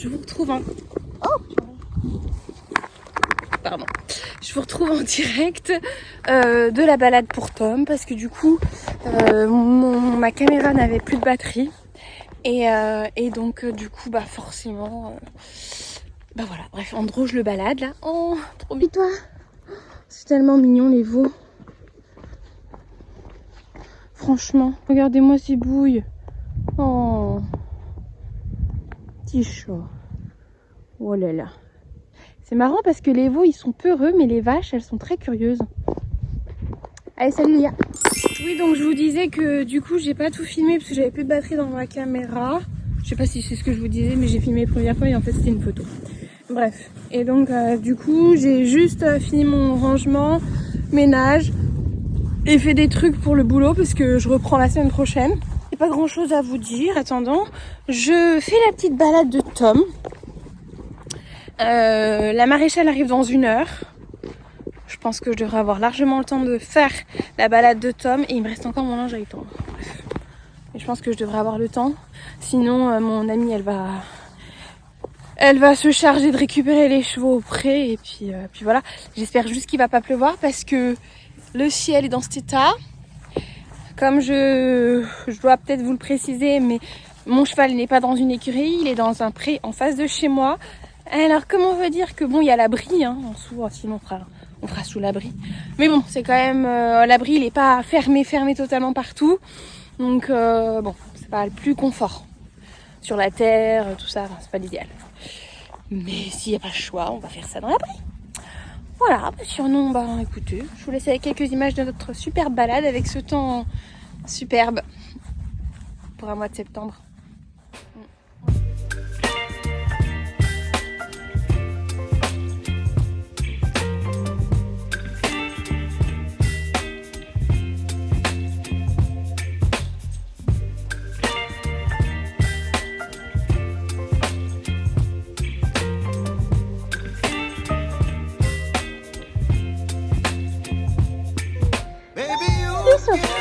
je vous retrouve en... Oh pardon. Je vous retrouve en direct de la balade pour Tom parce que du coup ma caméra n'avait plus de batterie et donc du coup bah forcément bah voilà, bref, Andro je le balade là. Oh trop vite toi. C'est tellement mignon les veaux. Franchement, regardez-moi ces bouilles. Oh petit chat. Oh là là. C'est marrant parce que les veaux ils sont peureux mais les vaches elles sont très curieuses. Allez salut Léa. Oui donc je vous disais que du coup j'ai pas tout filmé parce que j'avais plus de batterie dans ma caméra. Je sais pas si c'est ce que je vous disais mais j'ai filmé la première fois et en fait c'était une photo. Bref. Et donc du coup j'ai juste fini mon rangement, ménage et fait des trucs pour le boulot parce que je reprends la semaine prochaine. Il n'y a pas grand chose à vous dire. Attendant, je fais la petite balade de Tom. La maréchale arrive dans 1 heure. Je pense que je devrais avoir largement le temps de faire la balade de Tom. Et il me reste encore mon linge à étendre. Bref. Et je pense que je devrais avoir le temps. Sinon, mon amie, elle va se charger de récupérer les chevaux au pré. Et puis voilà. J'espère juste qu'il va pas pleuvoir parce que le ciel est dans cet état. Comme je dois peut-être vous le préciser, mais mon cheval n'est pas dans une écurie. Il est dans un pré en face de chez moi. Alors comment on veut dire que bon il y a l'abri en dessous, sinon on fera sous l'abri. Mais bon c'est quand même l'abri il est pas fermé totalement partout. Donc bon c'est pas le plus confort. Sur la terre, tout ça, c'est pas l'idéal. Mais s'il n'y a pas le choix, on va faire ça dans l'abri. Voilà, sinon écoutez, je vous laisse avec quelques images de notre superbe balade avec ce temps superbe pour un mois de septembre.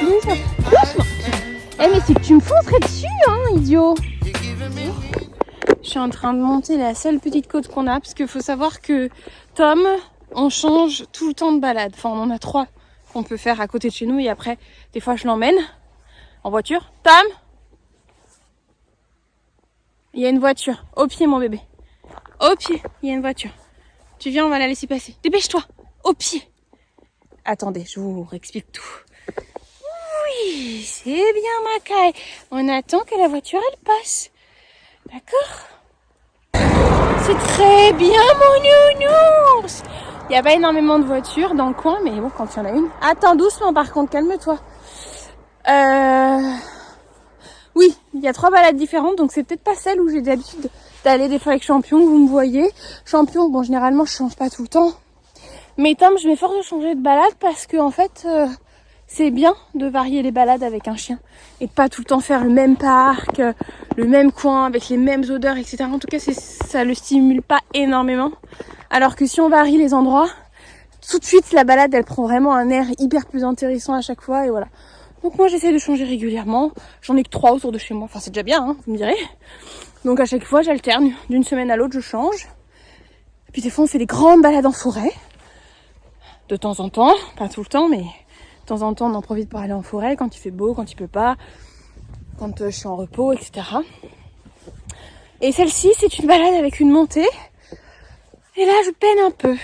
Doucement. Eh mais c'est que tu me foncerais dessus idiot. Je suis en train de monter la seule petite côte qu'on a parce qu'il faut savoir que Tom, on change tout le temps de balade. Enfin on en a 3 qu'on peut faire à côté de chez nous et après des fois je l'emmène en voiture. Tom, il y a une voiture au pied mon bébé. Au pied, il y a une voiture. Tu viens, on va la laisser passer. Dépêche-toi, au pied. Attendez, je vous explique tout. Oui, c'est bien Macaille. On attend que la voiture elle passe. D'accord? C'est très bien mon nounours. Il n'y a pas énormément de voitures dans le coin, mais bon, quand il y en a une. Attends doucement par contre, calme-toi. Oui, il y a 3 balades différentes, donc c'est peut-être pas celle où j'ai l'habitude d'aller des fois avec Champion, vous me voyez. Champion, bon généralement je change pas tout le temps. Mais Tom, je m'efforce de changer de balade parce que en fait... c'est bien de varier les balades avec un chien et de pas tout le temps faire le même parc, le même coin avec les mêmes odeurs, etc. En tout cas, ça le stimule pas énormément. Alors que si on varie les endroits, tout de suite la balade elle prend vraiment un air hyper plus intéressant à chaque fois et voilà. Donc moi j'essaie de changer régulièrement. J'en ai que 3 autour de chez moi. Enfin c'est déjà bien, vous me direz. Donc à chaque fois j'alterne. D'une semaine à l'autre je change. Et puis des fois on fait des grandes balades en forêt. De temps en temps, pas tout le temps mais... De temps en temps, on en profite pour aller en forêt quand il fait beau, quand il peut pas, quand je suis en repos, etc. Et celle-ci, c'est une balade avec une montée. Et là, je peine un peu.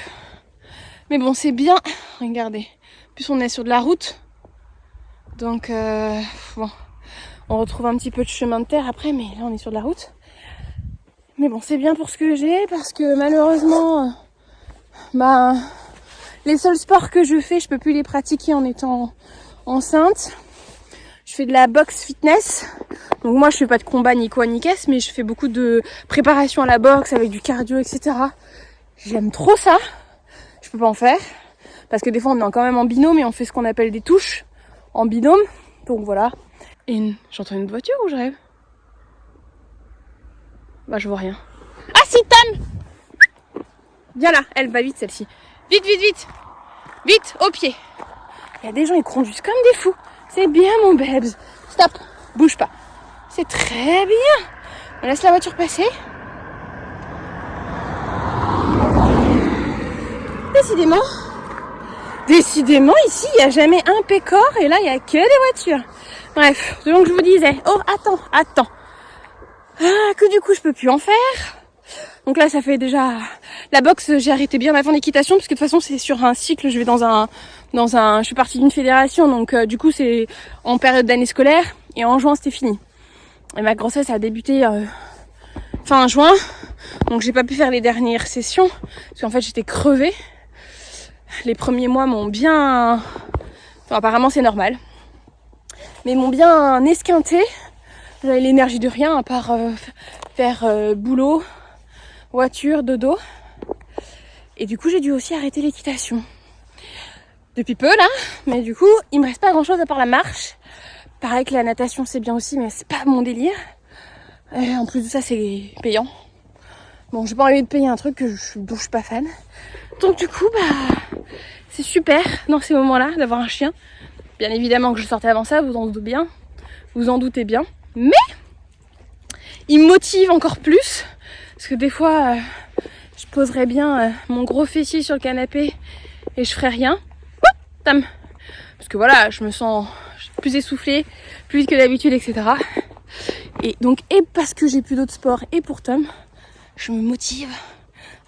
Mais bon, c'est bien. Regardez. En plus, on est sur de la route. Donc, bon, on retrouve un petit peu de chemin de terre après, mais là, on est sur de la route. Mais bon, c'est bien pour ce que j'ai, parce que malheureusement, les seuls sports que je fais, je peux plus les pratiquer en étant enceinte. Je fais de la boxe fitness. Donc moi, je fais pas de combat ni quoi ni qu'est-ce, mais je fais beaucoup de préparation à la boxe avec du cardio, etc. J'aime trop ça. Je peux pas en faire. Parce que des fois, on est quand même en binôme et on fait ce qu'on appelle des touches en binôme. Donc voilà. Et j'entends une voiture ou je rêve? Bah, je vois rien. Ah si, Tam! Viens là, elle va vite celle-ci. Vite, vite, vite! Vite, au pied! Il y a des gens, ils conduisent comme des fous. C'est bien, mon bébé. Stop, bouge pas. C'est très bien. On laisse la voiture passer. Décidément, ici, il n'y a jamais un pécor et là, il n'y a que des voitures. Bref, donc je vous disais, oh, attends. Que du coup, je peux plus en faire. Donc là, ça fait déjà... La boxe, j'ai arrêté bien avant l'équitation, parce que de toute façon, c'est sur un cycle, je vais je suis partie d'une fédération, donc du coup, c'est en période d'année scolaire, et en juin, c'était fini. Et ma grossesse a débuté fin juin, donc j'ai pas pu faire les dernières sessions, parce qu'en fait, j'étais crevée. Les premiers mois m'ont bien... Enfin, apparemment, c'est normal. Mais m'ont bien esquinté. J'avais l'énergie de rien, à part faire boulot, voiture, dodo. Et du coup, j'ai dû aussi arrêter l'équitation. Depuis peu, là. Mais du coup, il me reste pas grand-chose à part la marche. Pareil que la natation, c'est bien aussi, mais c'est pas mon délire. Et en plus de ça, c'est payant. Bon, j'ai pas envie de payer un truc dont je suis pas fan. Donc du coup, c'est super dans ces moments-là d'avoir un chien. Bien évidemment que je sortais avant ça, vous en doutez bien. Mais il me motive encore plus. Parce que des fois, je poserais bien mon gros fessier sur le canapé et je ferais rien. Parce que voilà, je me sens plus essoufflée, plus vite que d'habitude, etc. Et donc, et parce que j'ai plus d'autres sports et pour Tom, je me motive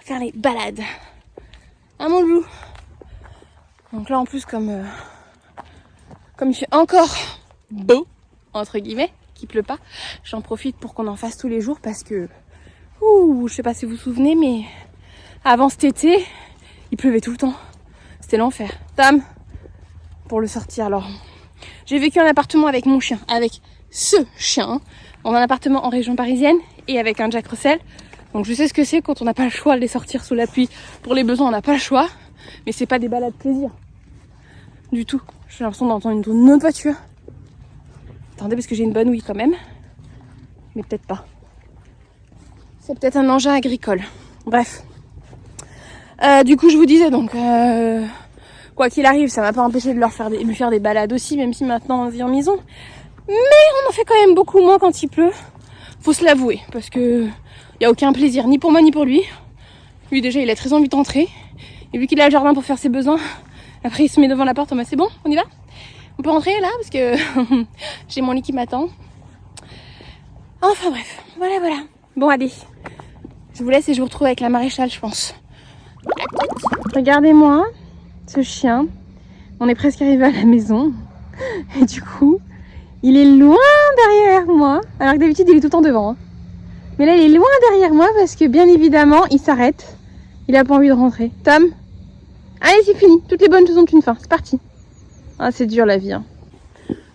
à faire les balades. Ah mon loup. Donc là en plus comme il fait encore beau, entre guillemets, qu'il pleut pas, j'en profite pour qu'on en fasse tous les jours parce que, je sais pas si vous vous souvenez, mais avant cet été, il pleuvait tout le temps. C'était l'enfer. Tam, pour le sortir. Alors, j'ai vécu en appartement avec mon chien, avec ce chien, dans un appartement en région parisienne et avec un Jack Russell. Donc je sais ce que c'est quand on n'a pas le choix de les sortir sous la pluie. Pour les besoins, on n'a pas le choix. Mais c'est pas des balades plaisir. Du tout. J'ai l'impression d'entendre une autre voiture. Attendez, parce que j'ai une bonne ouïe quand même. Mais peut-être pas. C'est peut-être un engin agricole. Bref. Du coup, je vous disais donc... quoi qu'il arrive, ça m'a pas empêché de lui faire des balades aussi, même si maintenant on vit en maison. Mais on en fait quand même beaucoup moins quand il pleut. Faut se l'avouer, parce que... il n'y a aucun plaisir, ni pour moi ni pour lui. Lui déjà, il a très envie de rentrer. Et vu qu'il a le jardin pour faire ses besoins, après il se met devant la porte en mode c'est bon, on y va? On peut rentrer là parce que j'ai mon lit qui m'attend. Enfin bref, voilà. Bon allez, je vous laisse et je vous retrouve avec la maréchale je pense. Regardez-moi, ce chien. On est presque arrivé à la maison. Et du coup, il est loin derrière moi. Alors que d'habitude il est tout le temps devant. Mais là, il est loin derrière moi parce que, bien évidemment, il s'arrête. Il a pas envie de rentrer. Tom, allez, c'est fini. Toutes les bonnes choses ont une fin. C'est parti. Ah, c'est dur la vie. Hein.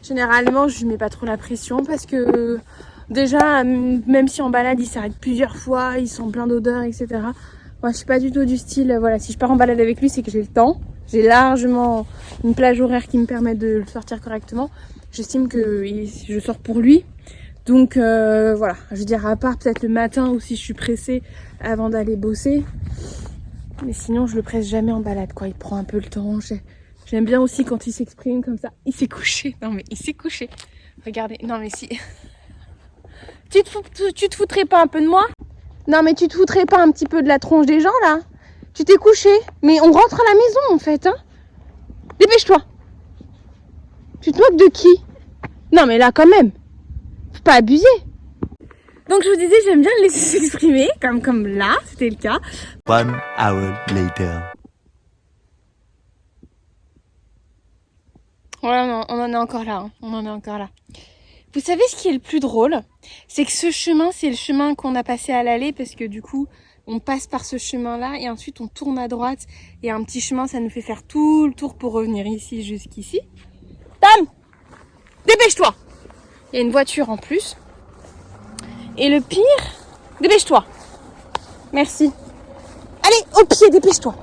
Généralement, je lui mets pas trop la pression parce que, déjà, même si en balade, il s'arrête plusieurs fois, il sent plein d'odeurs, etc. Moi, je suis pas du tout du style, voilà, si je pars en balade avec lui, c'est que j'ai le temps. J'ai largement une plage horaire qui me permet de le sortir correctement. J'estime que je sors pour lui. Donc voilà, je veux dire à part peut-être le matin ou si je suis pressée avant d'aller bosser. Mais sinon je le presse jamais en balade quoi, il prend un peu le temps. J'aime bien aussi quand il s'exprime comme ça. Il s'est couché, non mais il s'est couché. Regardez, non mais si... Tu te foutrais pas un peu de moi? Non mais tu te foutrais pas un petit peu de la tronche des gens là? Tu t'es couché, mais on rentre à la maison en fait hein. Dépêche-toi. Tu te moques de qui? Non mais là quand même. Faut pas abuser. Donc je vous disais, j'aime bien le laisser s'exprimer, comme là, c'était le cas. 1 hour later. Voilà, on en est encore là, hein. On en est encore là. Vous savez ce qui est le plus drôle? C'est que ce chemin, c'est le chemin qu'on a passé à l'aller parce que du coup, on passe par ce chemin-là et ensuite on tourne à droite et un petit chemin, ça nous fait faire tout le tour pour revenir ici jusqu'ici. Tam, dépêche-toi! Il y a une voiture en plus. Et le pire, dépêche-toi. Merci. Allez, au pied, dépêche-toi.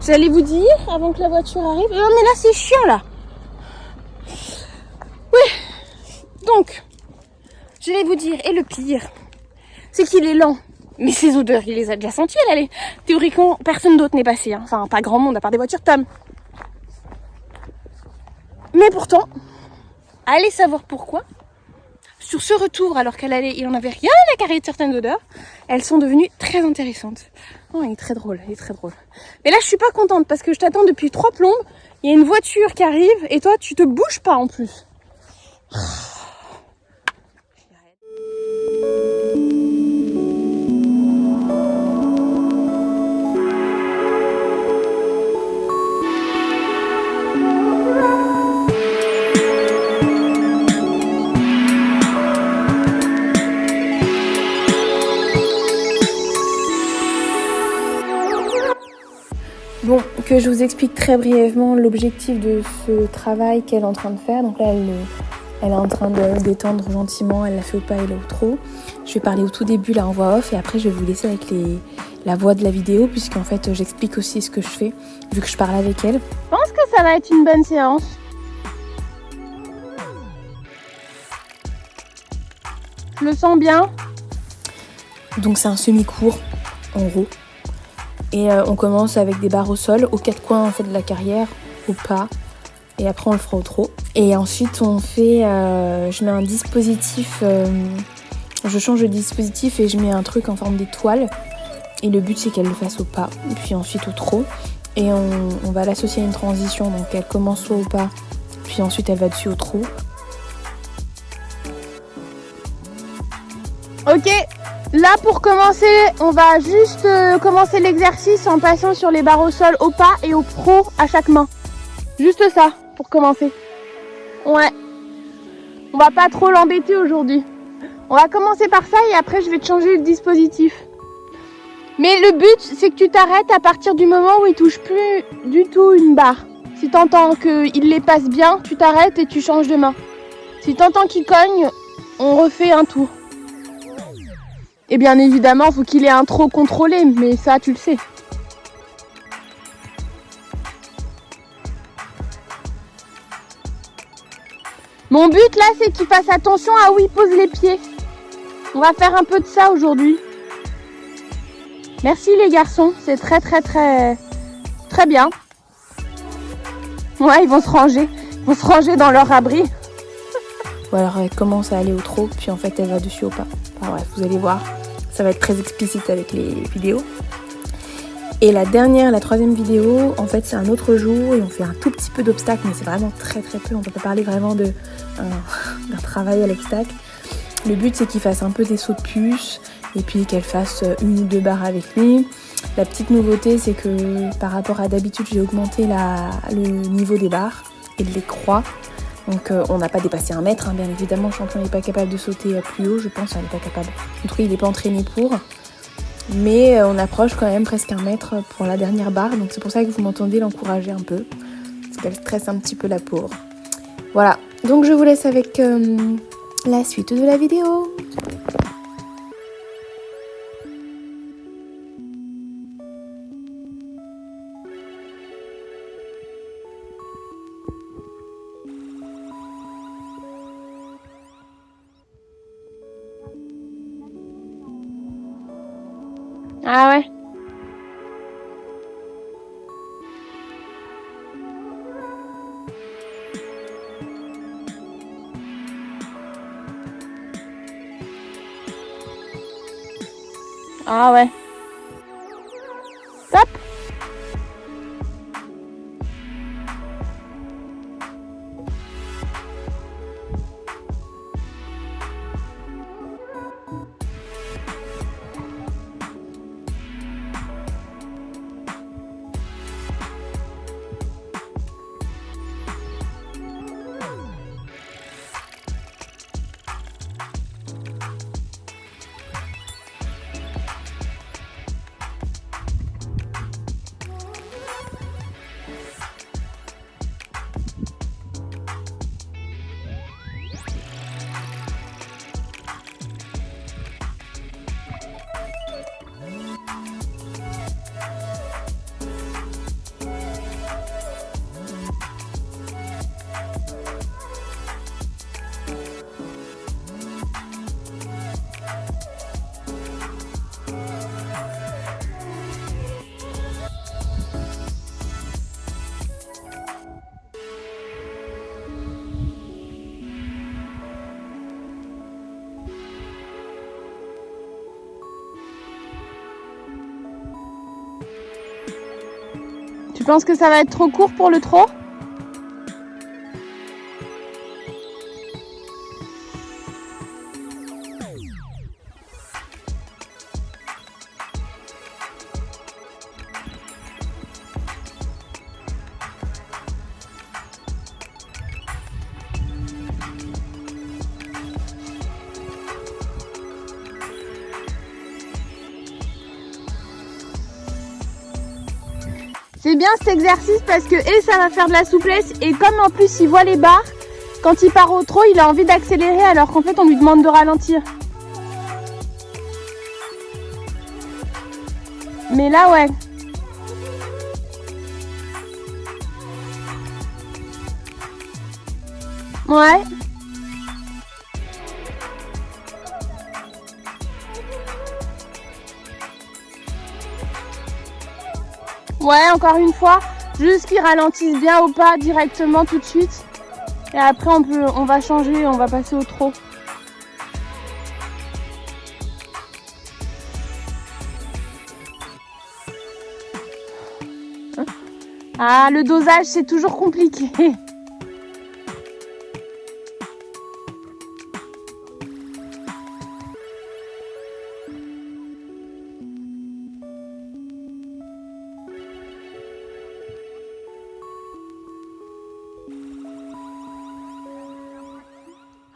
J'allais vous dire, avant que la voiture arrive... Non mais là, c'est chiant, là. Oui. Donc, j'allais vous dire, et le pire, c'est qu'il est lent. Mais ces odeurs, il les a déjà senties, elle allait. Théoriquement, personne d'autre n'est passé. Hein. Enfin, pas grand monde, à part des voitures Tom. Mais pourtant, allez savoir pourquoi, sur ce retour, alors il en avait rien à carrer de certaines odeurs, elles sont devenues très intéressantes. Oh, il est très drôle, il est très drôle. Mais là, je suis pas contente parce que je t'attends depuis 3 plombes. Il y a une voiture qui arrive et toi, tu te bouges pas en plus. Bon, que je vous explique très brièvement l'objectif de ce travail qu'elle est en train de faire. Donc là, elle est en train de d'étendre gentiment, elle l'a fait au pas et là au trot. Je vais parler au tout début là en voix off et après je vais vous laisser avec la voix de la vidéo puisqu'en fait j'explique aussi ce que je fais vu que je parle avec elle. Je pense que ça va être une bonne séance. Je le sens bien. Donc c'est un semi-court en gros. Et on commence avec des barres au sol, aux 4 coins en fait de la carrière, au pas. Et après on le fera au trot. Et ensuite on fait, je mets un dispositif, je change de dispositif et je mets un truc en forme d'étoile. Et le but c'est qu'elle le fasse au pas, puis ensuite au trot. Et on va l'associer à une transition, donc elle commence soit au pas, puis ensuite elle va dessus au trot. Ok. Là pour commencer, on va juste commencer l'exercice en passant sur les barres au sol au pas et au trot à chaque main. Juste ça pour commencer. Ouais. On va pas trop l'embêter aujourd'hui. On va commencer par ça et après je vais te changer le dispositif. Mais le but c'est que tu t'arrêtes à partir du moment où il touche plus du tout une barre. Si t'entends qu'il les passe bien, tu t'arrêtes et tu changes de main. Si t'entends qu'il cogne, on refait un tour. Et bien évidemment, faut qu'il ait un trot contrôlé, mais ça, tu le sais. Mon but là, c'est qu'il fasse attention à où il pose les pieds. On va faire un peu de ça aujourd'hui. Merci les garçons, c'est très bien. Ouais, ils vont se ranger dans leur abri. Bon, alors elle commence à aller au trot, puis en fait elle va dessus au pas. Enfin bref, vous allez voir, ça va être très explicite avec les vidéos. Et la 3e vidéo, en fait c'est un autre jour et on fait un tout petit peu d'obstacles, mais c'est vraiment très peu, on peut pas parler vraiment d'un travail à l'obstacle. Le but c'est qu'il fasse un peu des sauts de puce et puis qu'elle fasse 1 ou 2 barres avec lui. La petite nouveauté c'est que par rapport à d'habitude j'ai augmenté le niveau des barres et de les croix. Donc on n'a pas dépassé 1 mètre, hein, bien évidemment, le champion n'est pas capable de sauter plus haut, je pense, elle n'est pas capable. En tout cas, il n'est pas entraîné pour. Mais on approche quand même presque 1 mètre pour la dernière barre, donc c'est pour ça que vous m'entendez l'encourager un peu. Parce qu'elle stresse un petit peu la pauvre. Voilà, donc je vous laisse avec la suite de la vidéo. Ah ouais. Ah ouais. Stop. penses que ça va être trop court pour le trot? C'est bien cet exercice parce que ça va faire de la souplesse et comme en plus il voit les barres, quand il part au trot, il a envie d'accélérer alors qu'en fait on lui demande de ralentir. Mais là ouais. Ouais. Ouais, encore une fois, juste qu'ils ralentissent bien au pas directement tout de suite. Et après on va changer, on va passer au trot. Ah, le dosage c'est toujours compliqué.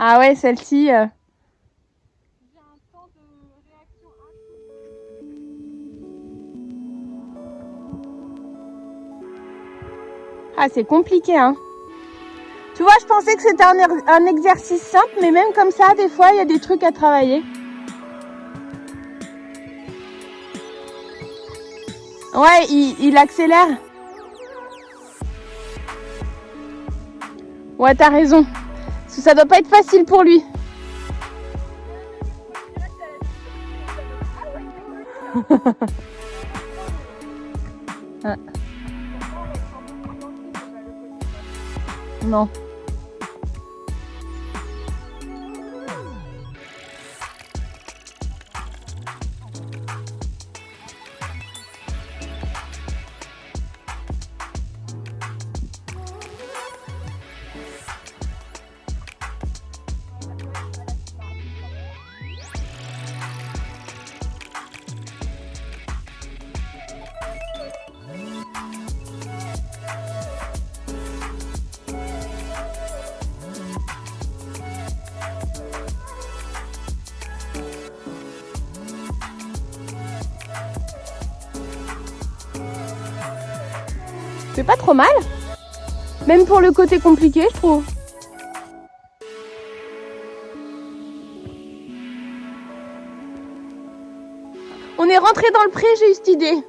Ah ouais, celle-ci. J'ai un temps de réaction Ah, c'est compliqué, hein. Tu vois, je pensais que c'était un exercice simple, mais même comme ça, des fois, il y a des trucs à travailler. Ouais, il accélère. Ouais, t'as raison. Parce que ça doit pas être facile pour lui. Ah. Non. C'est pas trop mal. Même pour le côté compliqué, je trouve. On est rentré dans le pré, j'ai eu cette idée.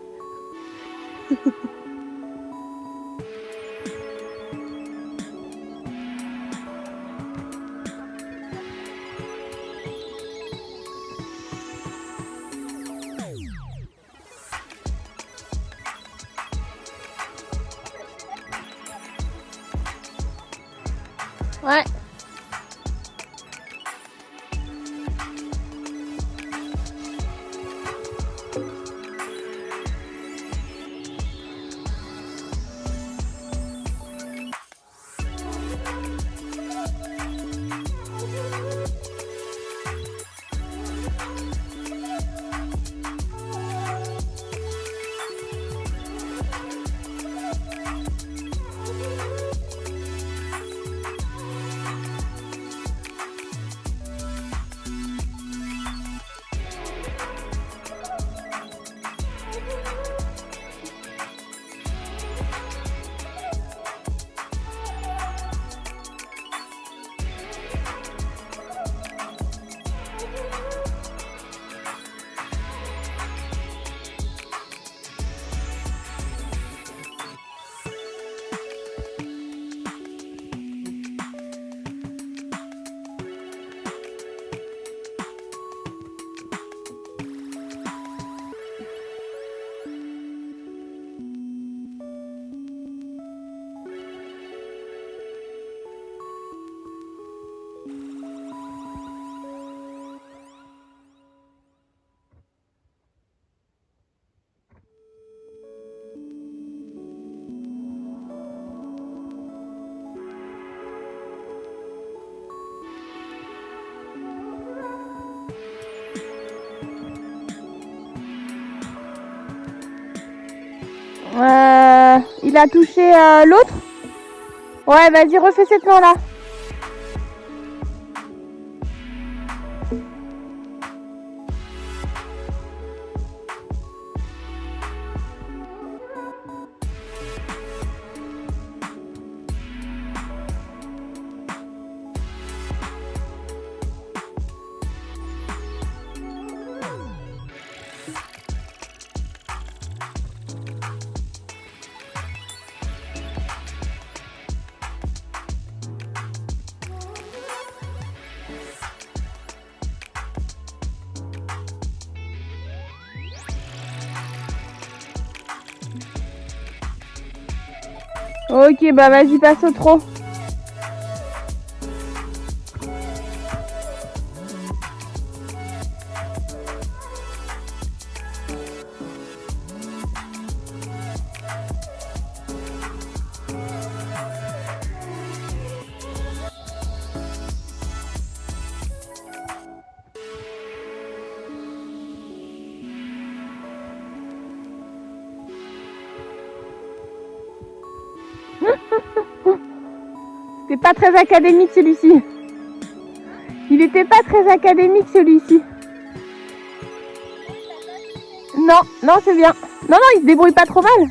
Ouais. Il a touché l'autre. Ouais, vas-y, refais cette main-là. Ok, bah vas-y, passe au trot. C'était pas très académique celui-ci. Il était pas très académique celui-ci. Non, non, c'est bien. Non, non, il se débrouille pas trop mal.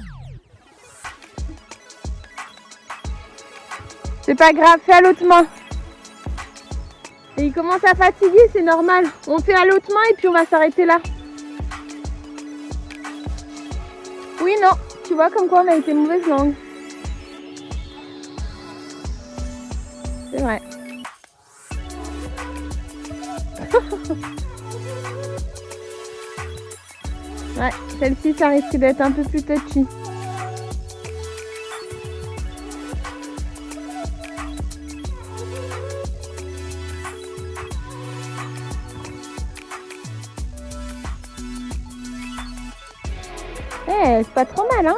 C'est pas grave, fais à l'autre main. Et il commence à fatiguer, c'est normal. On fait à l'autre main et puis on va s'arrêter là. Oui, non, tu vois comme quoi on a été mauvaise langue. C'est vrai. Ouais, celle-ci, ça risque d'être un peu plus touchy. Eh, c'est pas trop mal, hein?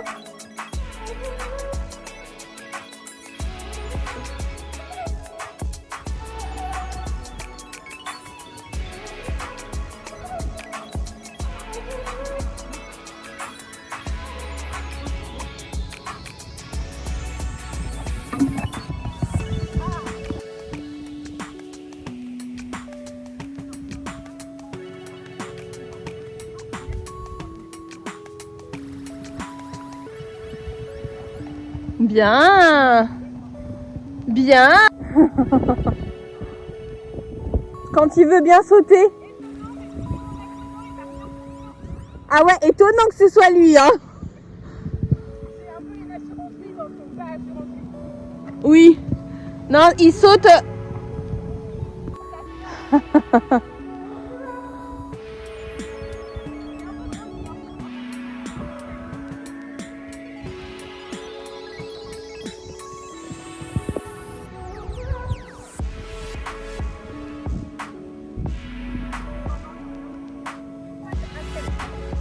Bien, bien. Quand il veut bien sauter. Ah ouais, étonnant que ce soit lui, hein. C'est un peu une assurance vie dans son pas assurance vie. Oui. Non, il saute.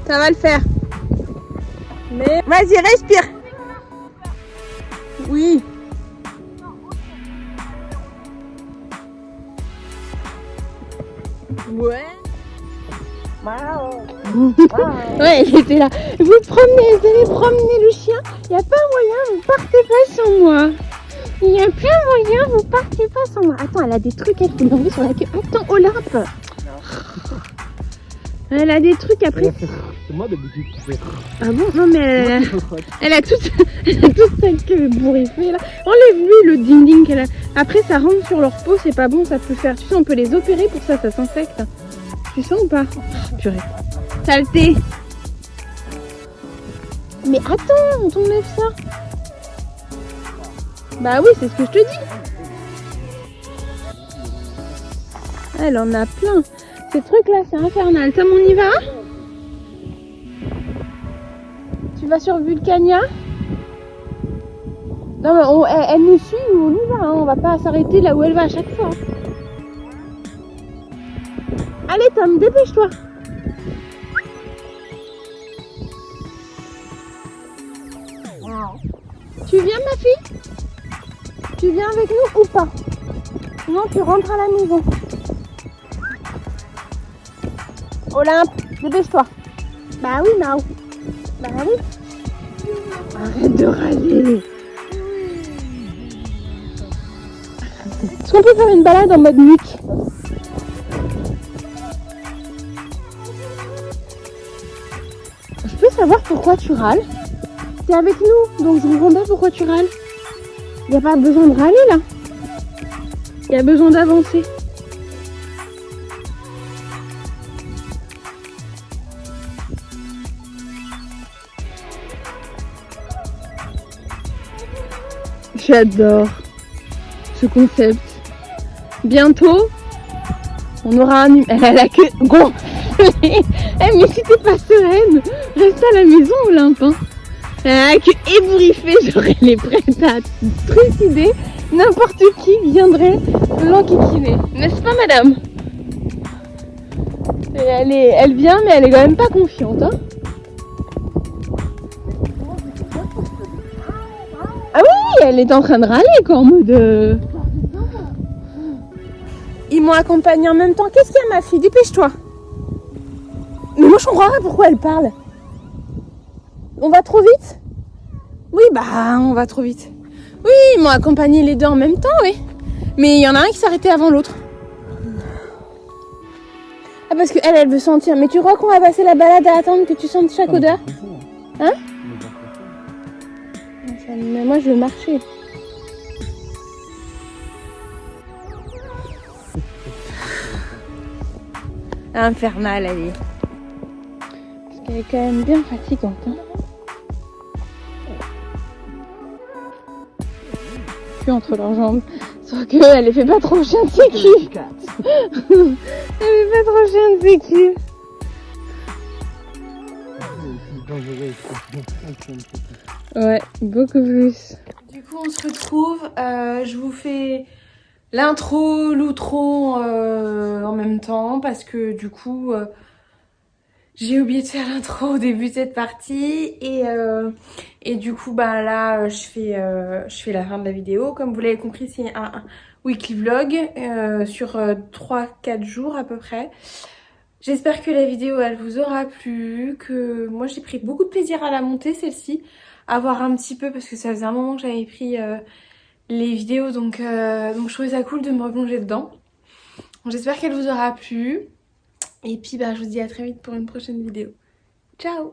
Ça va le faire. Mais vas-y, respire. Oui. Ouais. Ouais, il était là. Vous allez promener le chien. Il n'y a pas moyen, vous partez pas sans moi. Il n'y a pas moyen, vous partez pas sans moi. Attends, elle a des trucs, elle faut l'enlever sur la queue. Attends, Olympe. Elle a des trucs après. C'est moi d'habitude qui fais. Ah bon? Non mais elle a toute sa queue bourriffée là. Enlève-lui le ding-ding qu'elle a. Après ça rentre sur leur peau, c'est pas bon, ça peut faire. Tu sais, on peut les opérer pour ça, ça s'infecte. Tu sens ou pas? Oh, purée. Saleté. Mais attends, on t'enlève ça. Bah oui, c'est ce que je te dis. Elle en a plein. Ces trucs là, c'est infernal. Tom, on y va? Tu vas sur Vulcania? Non mais elle nous suit ou on y va, hein. On va pas s'arrêter là où elle va à chaque fois. Allez Tom, dépêche-toi. Tu viens ma fille? Tu viens avec nous ou pas? Sinon tu rentres à la maison. Olympe, dépêche-toi. Bah oui, Mao. Bah oui. Arrête de râler. Est-ce qu'on peut faire une balade en mode nuque? Je peux savoir pourquoi tu râles? T'es avec nous, donc je comprends pas pourquoi tu râles. Y a pas besoin de râler là. Y a besoin d'avancer. J'adore ce concept. Bientôt, on aura un... Elle a la queue gonflée. Eh mais si t'es pas sereine, reste à la maison Olympe. Hein. Elle a la queue ébouriffée, j'aurais les prête à trucider. N'importe qui viendrait l'enquiquiner. N'est-ce pas madame? Et elle vient mais elle est quand même pas confiante. Hein. Ah oui, elle est en train de râler quoi, en mode... Ils m'ont accompagnée en même temps. Qu'est-ce qu'il y a ma fille? Dépêche-toi. Mais moi je comprends pas pourquoi elle parle. On va trop vite? Oui bah on va trop vite. Oui, ils m'ont accompagné les deux en même temps, oui. Mais il y en a un qui s'arrêtait avant l'autre. Ah parce qu'elle, elle veut sentir. Mais tu crois qu'on va passer la balade à attendre que tu sentes chaque odeur? Hein? Mais moi je veux marcher. Infernale elle est. Parce qu'elle est quand même bien fatigante. Hein. Puis entre leurs jambes. Sauf qu'elle les fait pas trop chien de sécu. Elle fait pas trop chien de sécu. Ouais, beaucoup plus. Du coup, on se retrouve. Je vous fais l'intro, l'outro en même temps parce que du coup, j'ai oublié de faire l'intro au début de cette partie et du coup, bah là, je fais la fin de la vidéo. Comme vous l'avez compris, c'est un weekly vlog sur 3-4 jours à peu près. J'espère que la vidéo elle vous aura plu, que moi j'ai pris beaucoup de plaisir à la monter celle-ci, à voir un petit peu parce que ça faisait un moment que j'avais pris les vidéos donc je trouvais ça cool de me replonger dedans. J'espère qu'elle vous aura plu et puis bah je vous dis à très vite pour une prochaine vidéo. Ciao!